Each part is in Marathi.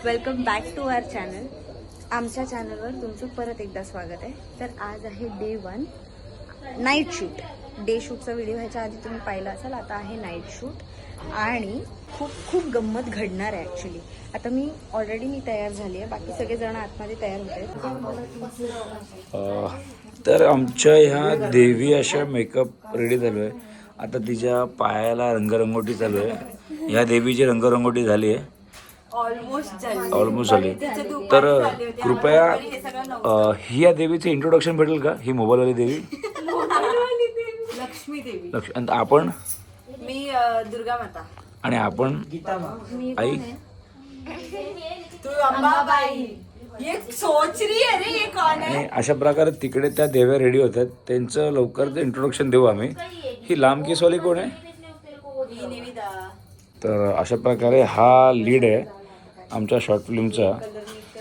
Welcome back to our channel. आमच्या चॅनलवर तुमचं परत एकदा स्वागत आहे. तर आज आहे डे 1 नाईट शूट. डे शूटचा व्हिडिओ ह्याच्या आधी तुम्ही पाहिला असाल. आता आहे नाईट शूट आणि खूप गंमत घडणार आहे ॲक्च्युली. आता मी तयार झाली आहे. बाकी सगळेजण आतमध्ये तयार होत आहेत. तर आमच्या ह्या देवी अशा मेकअप रेडी झालो आहे. आता तिच्या पायाला रंगरंगोटी चालू आहे. ह्या देवीची रंगरंगोटी झाली आहे. ऑलमोस्ट झाली. तर कृपया ही या देवीचं इंट्रोडक्शन भेटेल का? ही मोबाईलवाली देवी लक्ष्मी देवी. आणि आपण मी दुर्गा माता आणि आपण आई तू अंबाबाई. ये सोच रही है रे, ये कौन है? आणि अशा प्रकारे तिकडे त्या देव्या रेडी होतात. त्यांचं लवकर इंट्रोडक्शन देऊ आम्ही. ही लांब केसवाली कोण आहे? तर अशा प्रकारे हा लीड आहे आमच्या शॉर्ट फिल्मचा.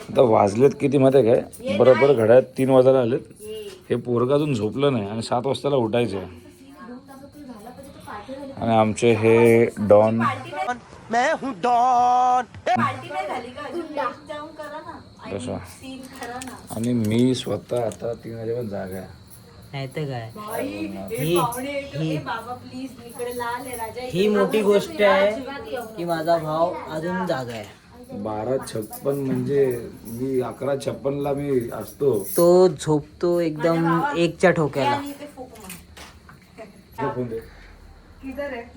आता वाजलेत किती माहिती आहे काय? बरोबर घड्यात 3 वाजायला आलेत. हे पोरगा अजून झोपलं नाही आणि 7 वाजताला उठायचं आहे. आणि आमचे हे डॉन तसा आणि मी स्वतः आता 3 वाजेपर्यंत जागा आहे. नाही तर काय ही मोठी गोष्ट आहे की माझा भाव अजून जागा आहे. 12:56 म्हणजे मी 11:56 मी असतो. तो झोपतो एकदम 1च्या ठोक्याला.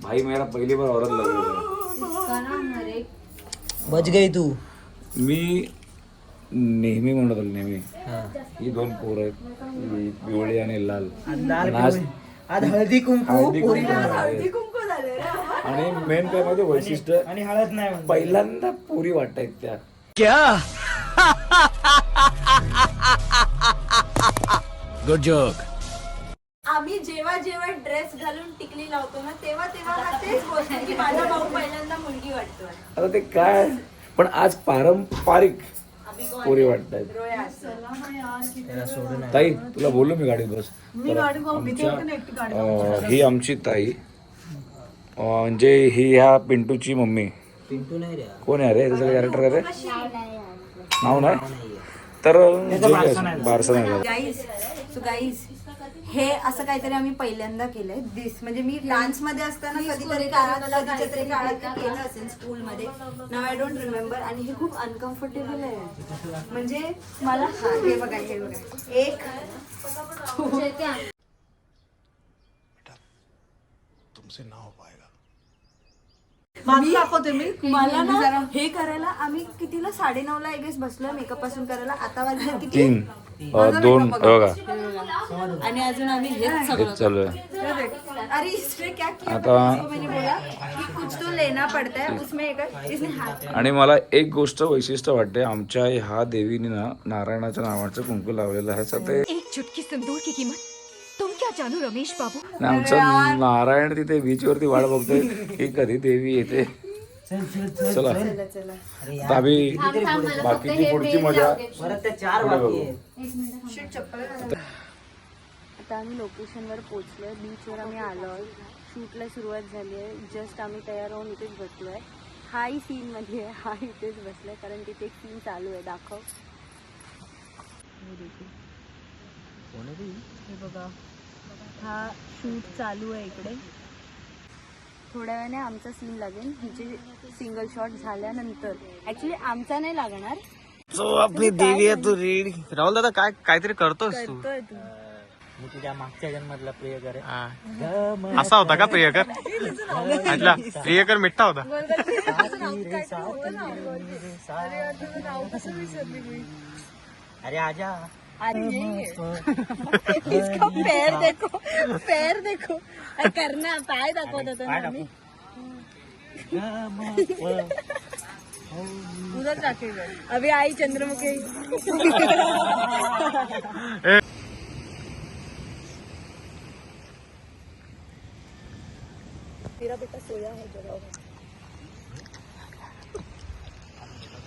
भाई मेरा पहिली बार औरत लगे. बच गई तू. मी नेहमी म्हणत होतो नेहमी ही 2 पोरं आहेत, ही पिवळी आणि लाल. आज हळदी कुंकू आणि मेन काय मध्ये वैशिष्ट्य आणि हळद नाही. पहिल्यांदा पुरी वाटतायत त्या. क्या गुड जोक. आम्ही जेव्हा ड्रेस घालून टिकली लावतो ना तेव्हा हा तेच बोलतो की माझा भाऊ पहिल्यांदा मुलगी वाटतोय. आता ते काय पण आज पारंपरिक पुरी वाटतायत. ताई तुला बोललो मी गाडीत बस. ही आमची ताई म्हणजे ही ह्या पिंटूची मम्मी. पिंटू नाही रे. कोण आहे रे त्याचं कॅरेक्टर? काय नाव नाही तर बारसा नाही झाला. गाईज हे असं काहीतरी आम्ही पहिल्यांदा केलंय. म्हणजे मी डान्स मध्ये असताना कधीतरी काळात केलं असेल स्कूलमध्ये. नाव आय डोंट रिमेंबर. आणि हे खूप अनकम्फर्टेबल आहे. म्हणजे मला हे बघा एक मला ना हे करायला आम्ही कितीला 9:30 आय गेस बसलोय मेकअप पासून करायला. आता वाजले किती? 3-2 बघा आणि अजून आम्ही हेच हेच चालू आहे. अरे इसने क्या किया? आता मैंने बोला कि कुछ तो लेना पड़ता है उसमें इसने हाथ. आणि मला एक गोष्ट वैशिष्ट्य वाटते. आमच्या ह्या देवीने ना नारायणाच्या नावाचं कुंकू लावलेलं आहे. ते एक चुटकी सिंदूर की कीमत तुम क्या जानू रमेश बाबू. आमचा नारायण तिथे बीच वरती वाट बघतोय की कधी देवी येते. चला आता आम्ही बाकीची पुढची मजा पुढे बघू. आता आम्ही लोकेशनवर पोहोचलोय. बीचवर आम्ही आलोय. शूटला सुरुवात झाली आहे. जस्ट आम्ही तयार होऊन इथेच बसलोय. हाही सीन मध्ये हा इथेच बसलाय कारण तिथे एक सीन चालू आहे. दाखव. हे बघा हा शूट चालू आहे इकडे. थोड्या वेळाने आमचा सीन लागेल. हिचे सिंगल शॉट झाल्यानंतर ऍक्च्युली आमचा नाही लागणार. तो आपली देवी आहे तू रीड. राहुल दादा काहीतरी करतोस तू. मी तुझ्या मागच्या जन्मातला प्रियकर आहे. असा होता का प्रियकर? प्रियकर मिठ्ठा होता. अरे आजा. इसका पैर देखो करना पाय दाखवत होता ना आम्ही. उधर रखेगा अभी आई चंद्रमुखी. मेरा बेटा सोया है. जगाओ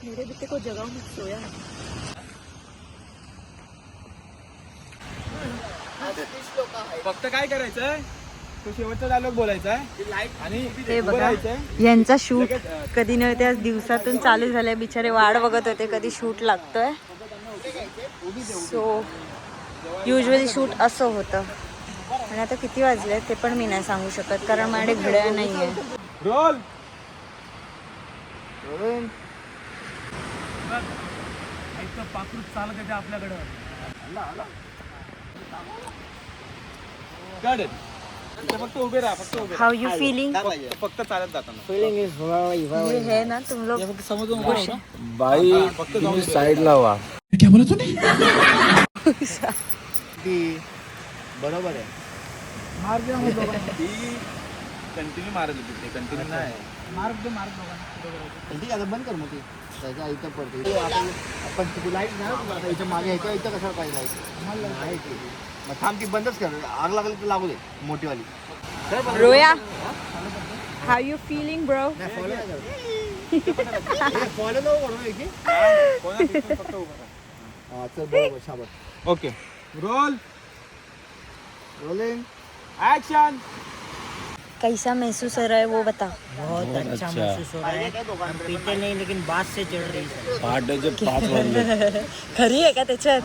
मेरे बेटे को जगाओ मत. सोया है. फक्त काय करायचंय तो शेवटचा डायलॉग बोलायचा आहे आणि हे बघा यांचा शूट कधी नव्हते आज दिवसातून चालू झालंय. बिचारे वाट बघत होते कधी शूट लागतोय. सो युजली शूट असं होतं. आणि आता किती वाजले ते पण मी नाही सांगू शकत कारण माझ्याकडे घड्याळ नाही आहे. रोल पाखरू चालत येते आपल्याकडं. फक्त उभे राहा, फक्त उभे हाऊ यू फिलिंग? फक्त चालत जाताना. ये है ना तुम लोग बाई तुम्ही साईडला व्हा. बरोबर आहे. कंटिन्यू मारत होती ते, कंटिन्यू नाही ठीक आहे बंद कर मग ती त्याच्या आईचं पडते आपण तुला लाईट ना आता याच्या मागे ह्याच्या इथं कशाला पाहिजे लाईट मग थांब ती बंदच कर. आग लागली तर लागू दे मोठीवाली. रोया how you feeling bro? Follow नाही करत. फॉलो नको करू की फक्त उभं राहा. हां चल बरोबर शाबास. Okay role rolling action. कैसा महसूस हो रहा है वो बता. बहुत अच्छा महसूस हो रहा है. हम पीते नहीं लेकिन बात से चढ़ रही है. पहाटेचे 5 वाजले. खरी आहे का त्याच्यात?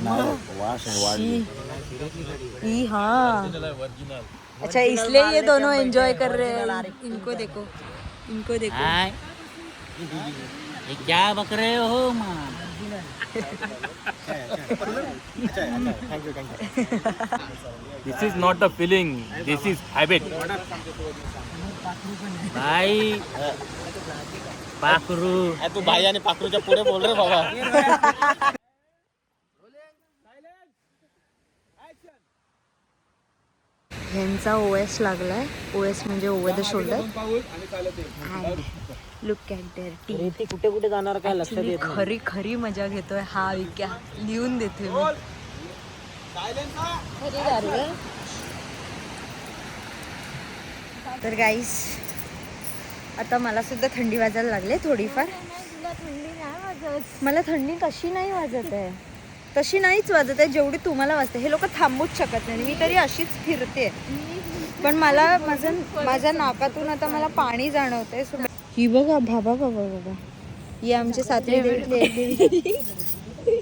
वास आहे वाढली. ई हाँ अच्छा इसलिए ये दोनों एंजॉय कर रहे हैं. इनको देखो, इनको देखो. ये क्या बक रहे हो मां? Thank you This is not a feeling. This is habit. भाई पाखरू. तू भाई आणि पाखरूच्या पुढे बोल रे बाबा. ह्यांचा OS लागलाय. OS म्हणजे over the shoulder. Look at there team. ती कुठे कुठे जाणार काय लक्षात येत नाही. खरी खरी मजा घेतोय हा विक्या. लिहून देते मी. तर गाईस आता मला सुद्धा थंडी वाजायला लागले थोडीफार. मला थंडी कशी नाही वाजत आहे, तशी नाहीच वाजत आहे जेवढी तुम्हाला वाजते. हे लोक थांबूच शकत नाही. मी तरी अशीच फिरते पण मला माझ्या नाकातून आता मला पाणी जाणवतंय. ही बघा बाबा बाबा बाबा ही आमची सातवी देवीतली एक देवी.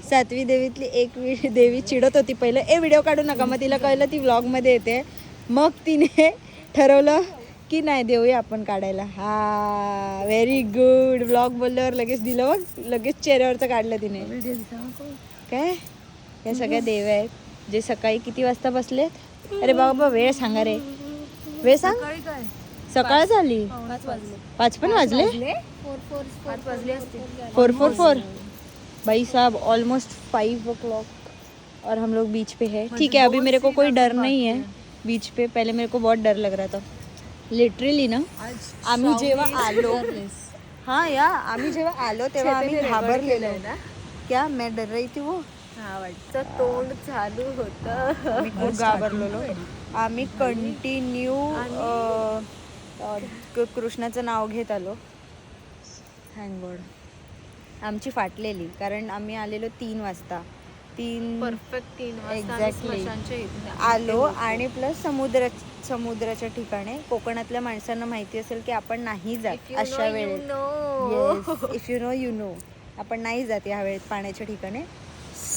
सातवी देवीतली एक देवी चिडत होती पहिलं ए व्हिडिओ काढू नका. मग तिला कळलं ती व्लॉगमध्ये येते. मग तिने ठरवलं की नाही देऊया आपण काढायला. हा व्हेरी गुड. व्लॉग बोलल्यावर लगेच दिलं बघ. लगेच चेहऱ्यावरचं काढलं तिने. काय या सगळ्या देव्या आहेत जे सकाळी किती वाजता बसलेत. अरे बाबा वेळ सांगा रे. वेळ सांग. सकाळ झाली. 5 पण वाजले. 4:44 भाई साहब ऑलमोस्ट 5 o'clock और हम लोग बीच पे है. ठीक है अभी मेरे को कोई डर नहीं है बीच पे. पहले मेरे को बहुत डर लग रहा था लिटरली ना. आम्ही जेव्हा आलो हाँ या आम्ही जेव्हा आलो तेव्हा आम्ही घाबरलेलो. क्या मैं डर रही थी वो. तोंड चालू होतं. खूप घाबरलेलो. आम्ही कंटिन्यू कृष्णाचं नाव घेत आलो. थँक आमची फाटलेली कारण आम्ही आलेलो 3 वाजता. 3 परफेक्ट 3 वाजता एक्झॅक्टली आलो. आणि प्लस समुद्राच्या ठिकाणी कोकणातल्या माणसांना माहिती असेल की आपण नाही जात अशा वेळेत. If you know you know. आपण नाही जात या वेळेत पाण्याच्या ठिकाणी.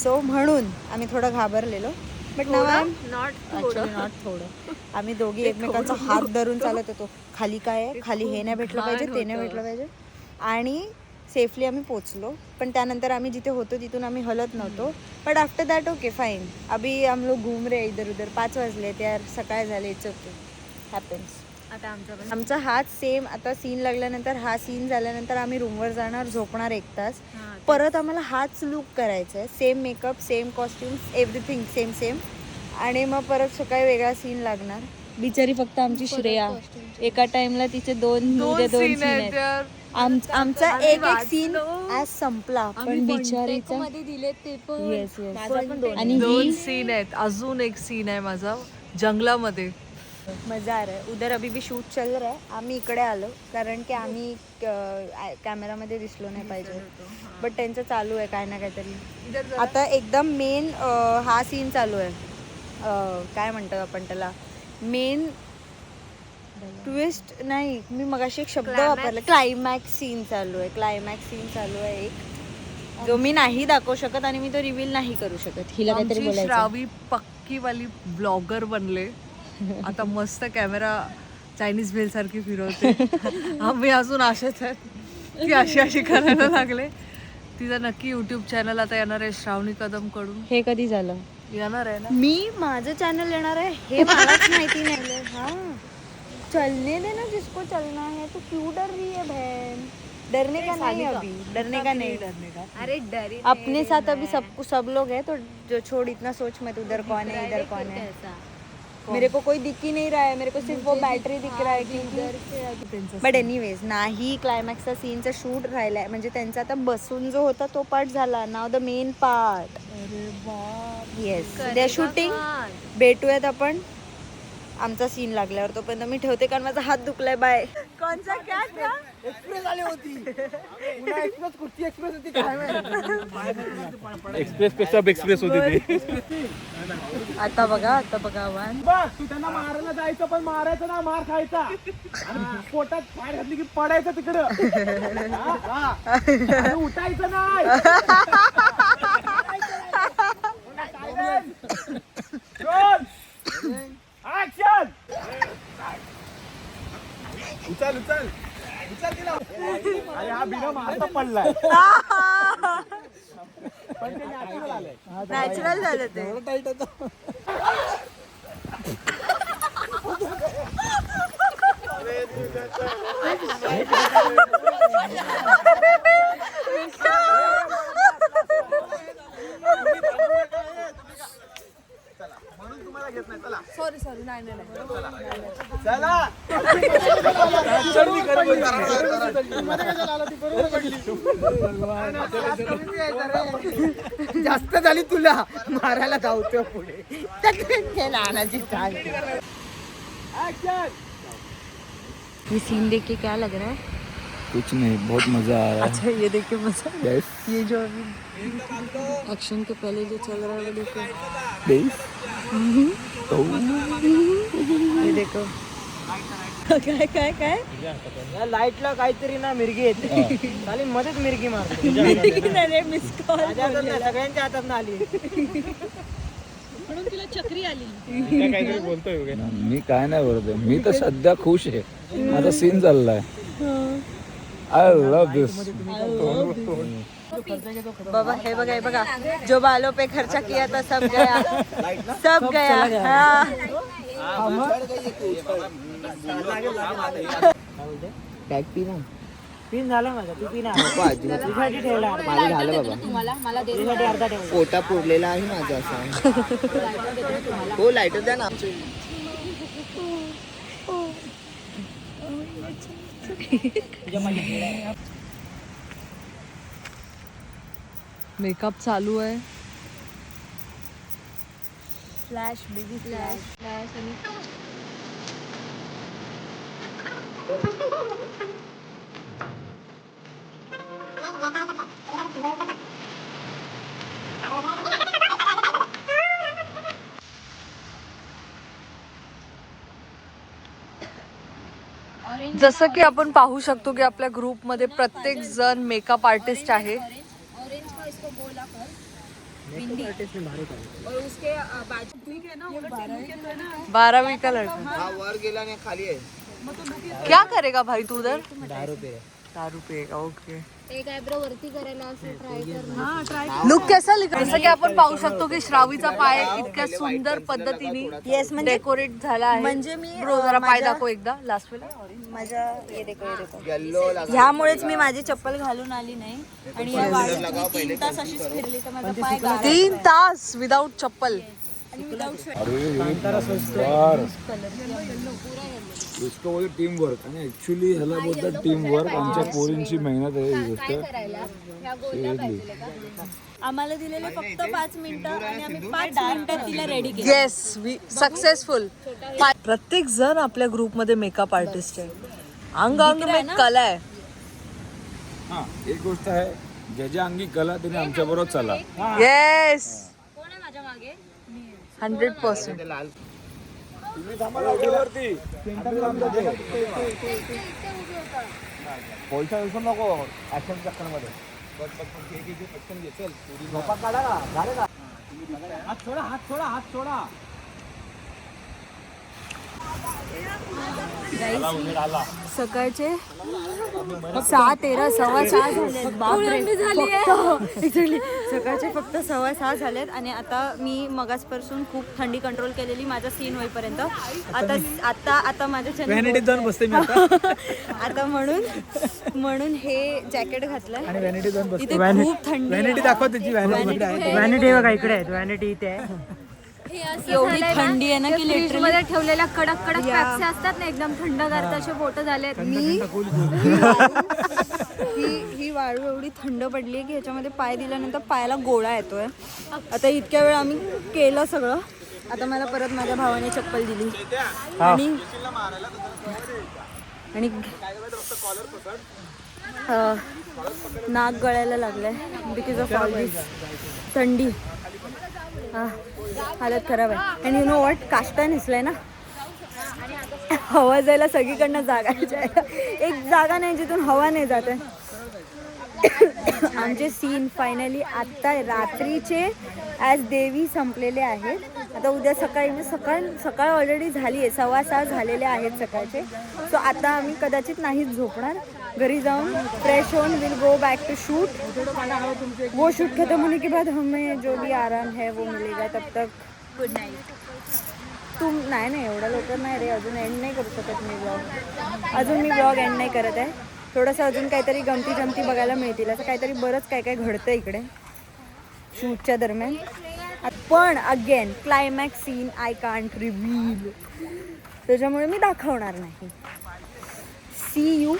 सो म्हणून आम्ही थोडं घाबरलेलो. बट नॉट थोडं आम्ही दोघी एकमेकांचा हात धरून चालत होतो. खाली काय आहे, खाली हे नाही भेटलं पाहिजे, ते नाही भेटलं पाहिजे. आणि सेफली आम्ही पोचलो. पण त्यानंतर आम्ही जिथे होतो तिथून आम्ही हलत नव्हतो. But after that okay fine. अभी हम लोग घूम रहे इधर उधर. 5 वाजले यार सकाळ झाले. It's okay happens. आता आमचा हाच सेम. आता सीन लागल्यानंतर हा सीन झाल्यानंतर आम्ही रूमवर जाणार, झोपणार 1 तास. परत आम्हाला हाच लुक करायचा आहे. Same makeup, same costumes, everything same. आणि मग परत सकाळी वेगळा सीन लागणार. बिचारी फक्त आमची श्रेया एका टाइमला तिचे 2 सीन आहेत. आमचा एक सीन आज संपला पण बिचारीचा दिले ते पण. येस आणि 2 सीन आहेत. अजून एक सीन आहे माझा जंगलामध्ये. मजा आ रहा है. उधर अभी भी शूट चल रहा है. आम्ही इकडे आलो कारण की आम्ही कॅमेरामध्ये दिसलो नाही पाहिजे. बट त्यांचं चालू आहे काय ना काहीतरी. आता एकदम मेन हा सीन चालू आहे. काय म्हणतात आपण त्याला. मेन ट्विस्ट नाही, मी मगाशी एक शब्द वापरला. क्लायमॅक्स सीन चालू आहे एक, जो मी नाही दाखवू शकत आणि मी तो रिव्हील नाही करू शकत. हिला काहीतरी आमची बोलायचं. श्रावी पक्की वाली ब्लॉगर बनले. आता मस्त कॅमेरा चायनीज भेल सारखी फिरवते. आम्ही अजून असेच आहेत की अशी करायला लागले. तिचा नक्की युट्यूब चॅनल आता येणार आहे श्रावणी कदम कडून. हे कधी झालं? येणार आहे ना. मी माझं चॅनल येणार आहे हे मलाच माहिती नाही. हाँ चलने देना जिसको चलना है, तो क्यों डर रही है बहन? डरने का नहीं अभी, डरने का नहीं. अरे डरे अपने साथ अभी सब लोग हैं, तो जो छोड़ इतना सोच मत उधर कौन है इधर कौन है. मेरे को कोई दिख ही नहीं रहा है, मेरे को सिर्फ वो बैटरी दिख रहा है क्योंकि. बट एनिवेज नाही क्लायमॅक्सचा सीनचा शूट राहिलाय, म्हणजे त्यांचा आता बसून जो होता तो पार्ट झाला. नाव the main part. Yes they are shooting. भेटूयात आपण आमचा सीन लागल्यावर. तोपर्यंत मी ठेवते कारण माझा हात दुखलाय. बाय. कोणचा क्या एक्सप्रेस आली होती. पुन्हा एक्सप्रेस कुठची एक्सप्रेस होती काय माहिती. एक्सप्रेस पेक्षा एक्सप्रेस होती ती. आता बघा वन. बघ तू त्यांना मारायला जायचं पण मारायचं ना, मार खायचा. आणि पोटात फायर घातली की पडायचं तिकडं. आणि उठायचं नाही. ऍक्शन. उचल उचल उचल तिला. अरे हा बिना मारता पडलाय. पण ते नॅचरल आलंय. नॅचरल झालं ते. टाईट होतं. म्हणून तुम्हाला घेत नाही. चला सॉरी नाही चला. जास्त झाली तुला मारायला धावतो पुढे लहानाची चाल. ये सीन देख के क्या लग रहा है? कुछ नहीं, बहुत मजा आ रहा अच्छा ये देख के मजा. है. ये जो अभी एक्शन के पहले जो चल रहा है वो देखो. ये देखो. काय काय काय या लाईटला काहीतरी ना मिरगी येते. खाली मध्येच मिरगी मारते. मिस कॉल सगळ्यांच्या हातात आली. काहीतरी बोलतोय. मी काय नाही बोलत. मी तर सध्या खुश आहे. माझा सीन चाललाय. आय लव्ह दिस. बाबा हे बघा जो बालों पे खर्चा किया था सब गया. सब गया. हाँ. टॅग पी ना. पिन झाला माझा. तू पिना माझं झालं बाबा. अर्धा ठेव. पोटा पुरलेला आहे माझा असा. हो लाईटर द्या ना. मेकअप चालू आहे. फ्लॅश बेबी फ्लॅश आणि जसं की आपण पाहू शकतो की आपल्या ग्रुपमध्ये प्रत्येक जण मेकअप आर्टिस्ट आहे. बारावी का लड़का. हा वर गेला आणि खाली आहे. क्या करेगा भाई तू उधर? 10 रुपये. ओके. एक आयब्रो वरती करायला असं ट्राय कर. लुक कैसा लिखा. जसं की आपण पाहू शकतो की श्रावीचा पाय इतक्या सुंदर पद्धतीने येस म्हणजे डेकोरेट झाला आहे. म्हणजे मी ब्रो जरा पाय दाखव एकदा लास्ट वेळेला. माझ्या ये देखो येल्लो ह्यामुळेच मी माझी चप्पल घालून आली नाही आणि या गाडीत मी 3 तास अशीच फिरली तर माझा पाय गाडा 3 तास विदाउट चप्पल. इसको बोलते टीम वर्क. आणि ऍक्च्युली ह्याला बोलतात टीम वर्क. आमच्या पोरींची मेहनत आहे ही गोष्ट. Seriously. आम्हाला दिलेले फक्त 5 मिनिटं आणि आम्ही 5 मिनिटात तिला रेडी केलं. Yes successful. प्रत्येक जण आपल्या ग्रुपमध्ये मेकअप आर्टिस्ट आहे. अंग में कला आहे. हा एक गोष्ट आहे, ज्याच्या अंगी कला त्याने आमच्या बरोबर चला. येस 100%. पैसा विसरू नको ऍक्शन चक्करमध्ये झोपा काढा का झाले का हात सोडा हात सोडा हात सोडा. सकाळचे 6:13 6:15 झालेत. बापरे Exactly. सकाळचे फक्त 6:15 झालेत आणि आता मी मगासपासून खूप थंडी कंट्रोल केलेली माझा सीन होईपर्यंत. आता माझ्या व्हॅनिटीत जाऊन बसते मी आता. आता म्हणून हे जॅकेट घातलंय आणि व्हॅनिटी जाऊन बसते. इथे खूप थंडी व्हॅनिटी दाखव त्याची व्हॅनिटी. व्हॅनिटी बघा इकडे आहे, व्हॅनिटी इथे आहे. एवढी थंडी आहे ना की फ्रीज लिटरली मध्ये ठेवलेल्या कडक कडक पॅप्सी असतात ना एकदम थंडगार तसे बोट झालेत. ही वाळू एवढी थंड पडली की ह्याच्यामध्ये पाय दिल्यानंतर पायाला गोळा येतोय. आता इतक्या वेळ आम्ही केलं सगळं. आता मला परत माझ्या भावाने चप्पल दिली आणि नाक गळायला लागलंय बिकॉज ऑफ ऑल दिस थंडी. हालत खराब आहे. आणि यू नो वॉट, काष्टा नेसलाय ना, हवा जायला सगळीकडनं जागा एक जागा नाही जिथून हवा नाही जात आहे. आमचे सीन फायनली आत्ता रात्रीचे ॲज देवी संपलेले आहेत. आता उद्या सकाळी म्हणजे सकाळ ऑलरेडी झाली आहे, 6:15 झालेले आहेत सकाळचे. सो आता आम्ही कदाचित नाहीच झोपणार. घरी जाऊन फ्रेश होऊन will go back to shoot. वो शूट खत्म होने के बाद हमें जो भी आराम है वो मिलेगा. तब तक गुड नाईट. नाही एवढ्या लवकर नाही रे, अजून एंड नाही करू शकत मी ब्लॉग. अजून मी ब्लॉग एंड नाही करत आहे. थोडंसं अजून काहीतरी गमती जमती बघायला मिळतील. असं काहीतरी बरंच काय काय घडतं इकडे शूटच्या दरम्यान. पण again climax scene I can't reveal, त्याच्यामुळे मी दाखवणार नाही. See you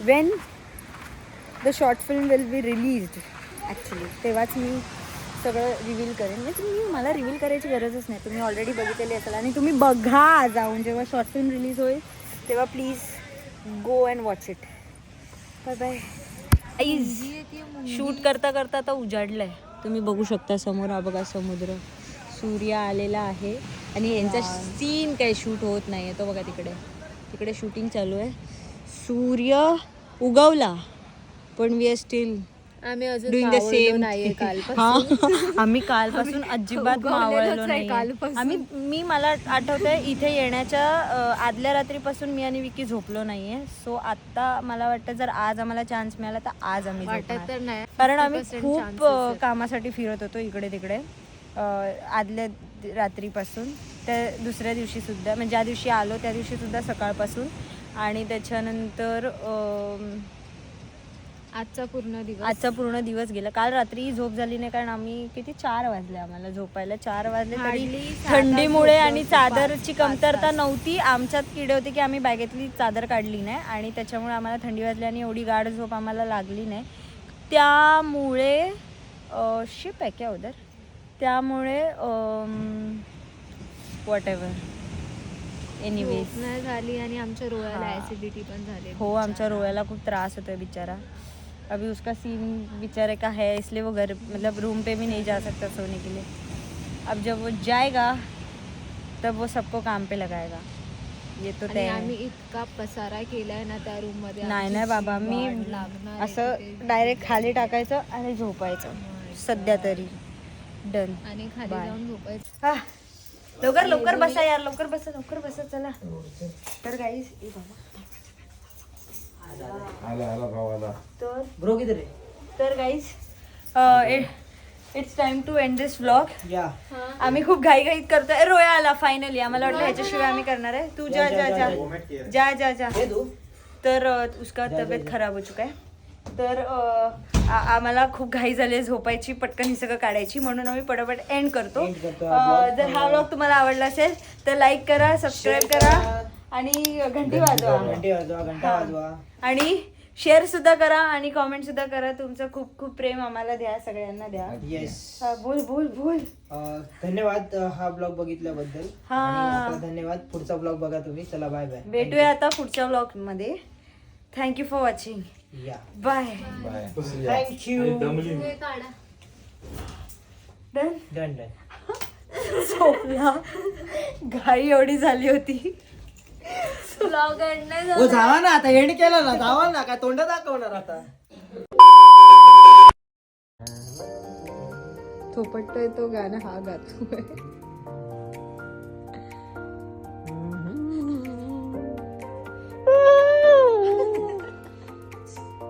when the short film will be released. Actually तेव्हाच मी सगळं रिव्हील करेन. म्हणजे मला रिव्हील करायची गरजच नाही, तुम्ही ऑलरेडी बघितलेली असाल. आणि तुम्ही बघा जाऊन जेव्हा शॉर्ट फिल्म रिलीज होईल तेव्हा please go and watch it. Bye bye. Shoot करता करता आता उजाडलं आहे. तुम्ही बघू शकता समोर हा बघा समुद्र, सूर्य आलेला आहे आणि यांचा सीन काही शूट होत नाही आहे. तो बघा तिकडे शूटिंग चालू आहे. सूर्य उगवला पण वी आर स्टील आम्ही अजून डुईंग द सेम नाहीये कालपासून. आम्ही कालपासून अजिबात मावळलो नाही. मला आठवतंय इथे येण्याच्या आदल्या रात्रीपासून मी आणि विकी झोपलो नाहीये. सो आता मला वाटतं जर आज आम्हाला चान्स मिळाला तर आज आम्ही झोपणार. तर नाही, कारण आम्ही खूप कामासाठी फिरत होतो इकडे तिकडे आदल्या रात्रीपासून त्या दुसऱ्या दिवशी सुद्धा, म्हणजे ज्या दिवशी आलो त्या दिवशी सुद्धा सकाळपासून. आणि त्याच्यानंतर आजचा पूर्ण दिवस गेला. काल रात्री झोप झाली नाही कारण आम्ही किती 4 वाजले आम्हाला झोपायला. 4 वाजले तरी थंडीमुळे आणि चादरची कमतरता नव्हती. आमच्यात किडे होते की आम्ही बॅगेतली चादर काढली नाही आणि त्याच्यामुळे आम्हाला थंडी वाजली आणि एवढी गाढ झोप आम्हाला लागली नाही. त्यामुळे शिप आहे क्या उधर, त्यामुळे वॉट एव्हर एनिवेज नाही झाली. आणि आमच्या रोयाला ऍसिडिटी पण झाली. हो, आमच्या रोयाला खूप त्रास होता है बेचारा. अभी उसका सीन बेचारे का है, इसलिए वो घर मतलब रूम पे भी नहीं जा सकता सोने के लिए. अब जब वो जाएगा तब वो सबको काम पे लगाएगा. ये तो तय आम्ही इतका पसारा केलाय ना त्या रूम मध्ये. नाही बाबा, मी असं डायरेक्ट खाली टाकायचं आणि झोपायचं सध्या तरी. डन. आणि खाली जाऊन झोपायचं. लवकर बसा यार, लवकर बसा चला. तर गाईस तर guys it's time to end this vlog. आम्ही खूप घाईघाईत करतोय. रोया आला फायनली. आम्हाला वाटलं ह्याच्याशिवाय आम्ही करणार आहे. तू जा. तर उसका तब्येत खराब हो चुका आहे. तर आम्हाला खूप घाई झाली झोपायची, पटकन हे सगळं काढायची, म्हणून आम्ही पटापट एंड करतो. जर हा व्लॉग तुम्हाला आवडला असेल तर लाईक करा, सबस्क्राईब करा आणि घंटी वाजवा आणि शेअर सुद्धा करा आणि कॉमेंट सुद्धा करा. तुमचं खूप खूप प्रेम आम्हाला द्या, सगळ्यांना द्या. बोल. धन्यवाद हा ब्लॉग बघितल्याबद्दल. धन्यवाद. पुढचा ब्लॉग बघा तुम्ही. चला बाय बाय. भेटूया आता पुढच्या ब्लॉग मध्ये. Thank you for watching. Bye. Thank you. Done. झोपला. घाई एवढी झाली होती. ब्लॉग एंड नाही हो जावा ना आता एंड केलं ना जावा ना काय तोंड दाखवणार आता. थोपटतोय तो गाणं हा गातोय.